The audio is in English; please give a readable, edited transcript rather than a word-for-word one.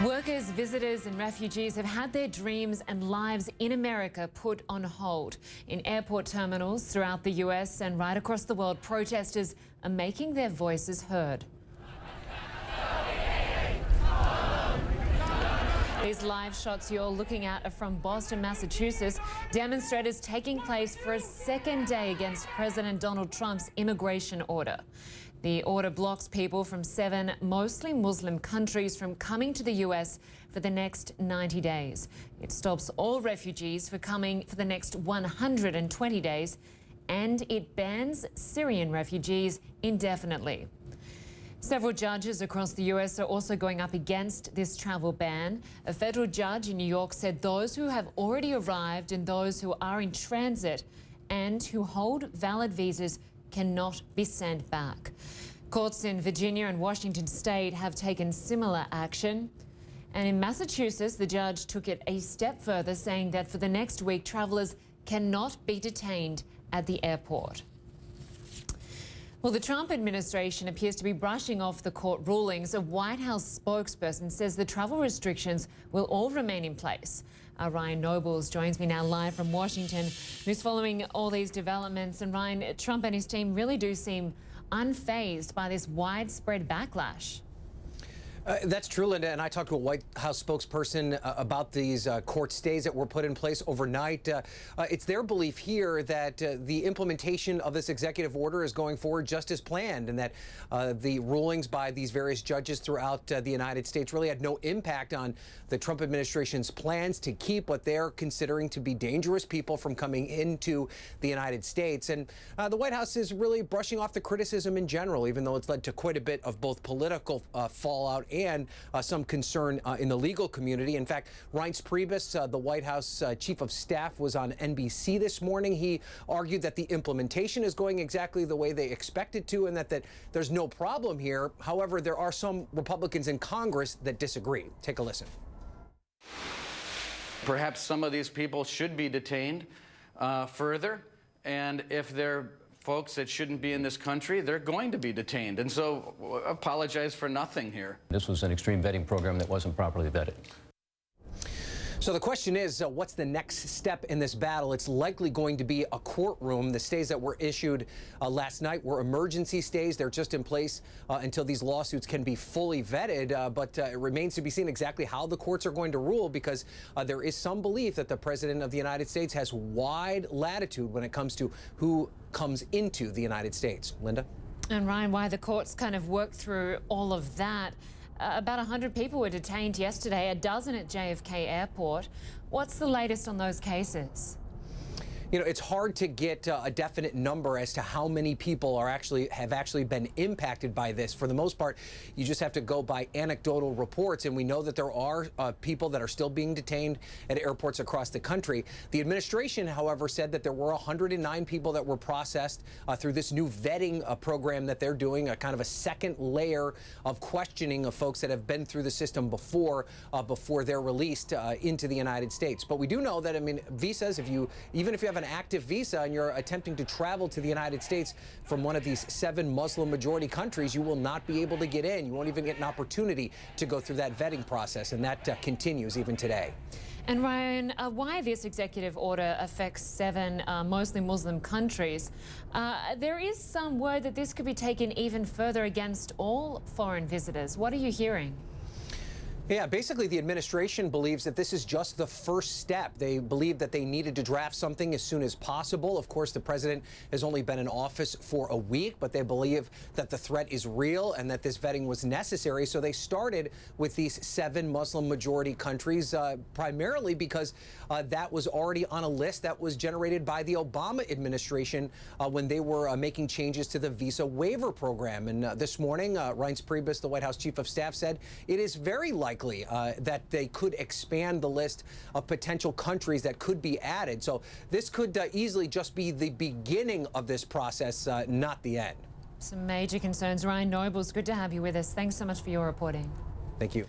Workers, visitors and refugees have had their dreams and lives in America put on hold. In airport terminals throughout the US and right across the world, protesters are making their voices heard. These live shots you're looking at are from Boston, Massachusetts. Demonstrators taking place for a second day against President Donald Trump's immigration order. The order blocks people from 7 mostly Muslim countries from coming to the US for the next 90 days. It stops all refugees from coming for the next 120 days, and it bans Syrian refugees indefinitely. Several judges across the US are also going up against this travel ban. A federal judge in New York said those who have already arrived and those who are in transit and who hold valid visas cannot be sent back. Courts in Virginia and Washington state have taken similar action. And in Massachusetts, the judge took it a step further, saying that for the next week, travelers cannot be detained at the airport. Well, the Trump administration appears to be brushing off the court rulings. A White House spokesperson says the travel restrictions will all remain in place. Ryan Nobles joins me now live from Washington, who's following all these developments. And Ryan, Trump and his team really do seem unfazed by this widespread backlash. That's true, LYnda, and I talked to a White House spokesperson about these court stays that were put in place overnight. It's their belief here that the implementation of this executive order is going forward just as planned, and that the rulings by these various judges throughout the United States really had no impact on the Trump administration's plans to keep what they're considering to be dangerous people from coming into the United States. And the White House is really brushing off the criticism in general, even though it's led to quite a bit of both political fallout and some concern in the legal community. In fact, Reince Priebus, the White House chief of staff, was on NBC this morning. He argued that the implementation is going exactly the way they expected to, and that there's no problem here. However, there are some Republicans in Congress that disagree. Take a listen. Perhaps some of these people should be detained further, and if they're folks that shouldn't be in this country, they're going to be detained. And so apologize for nothing here. This was an extreme vetting program that wasn't properly vetted. So the question is, what's the next step in this battle? It's likely going to be a courtroom. The stays that were issued last night were emergency stays. They're just in place until these lawsuits can be fully vetted. But it remains to be seen exactly how the courts are going to rule, because there is some belief that the President of the United States has wide latitude when it comes to who comes into the United States. LYnda? And Ryan, why the courts kind of worked through all of that. About 100 people were detained yesterday, a dozen at JFK Airport. What's the latest on those cases? You know, it's hard to get a definite number as to how many people have actually been impacted by this. For the most part, you just have to go by anecdotal reports, and we know that there are people that are still being detained at airports across the country. The administration, however, said that there were 109 people that were processed through this new vetting program that they're doing, a kind of a second layer of questioning of folks that have been through the system before they're released into the United States. But we do know that, I mean, visas, even if you have an active visa and you're attempting to travel to the United States from one of these 7 Muslim majority countries, you will not be able to get in. You won't even get an opportunity to go through that vetting process, and that continues even today. And Ryan, why this executive order affects 7 mostly Muslim countries? There is some word that this could be taken even further against all foreign visitors. What are you hearing? Yeah, basically the administration believes that this is just the first step. They believe that they needed to draft something as soon as possible. Of course, the president has only been in office for a week, but they believe that the threat is real and that this vetting was necessary. So they started with these 7 Muslim majority countries, primarily because that was already on a list that was generated by the Obama administration when they were making changes to the visa waiver program. And this morning, Reince Priebus, the White House chief of staff, said it is very likely that they could expand the list of potential countries that could be added. So this could easily just be the beginning of this process, not the end. Some major concerns. Ryan Nobles, good to have you with us. Thanks so much for your reporting. Thank you.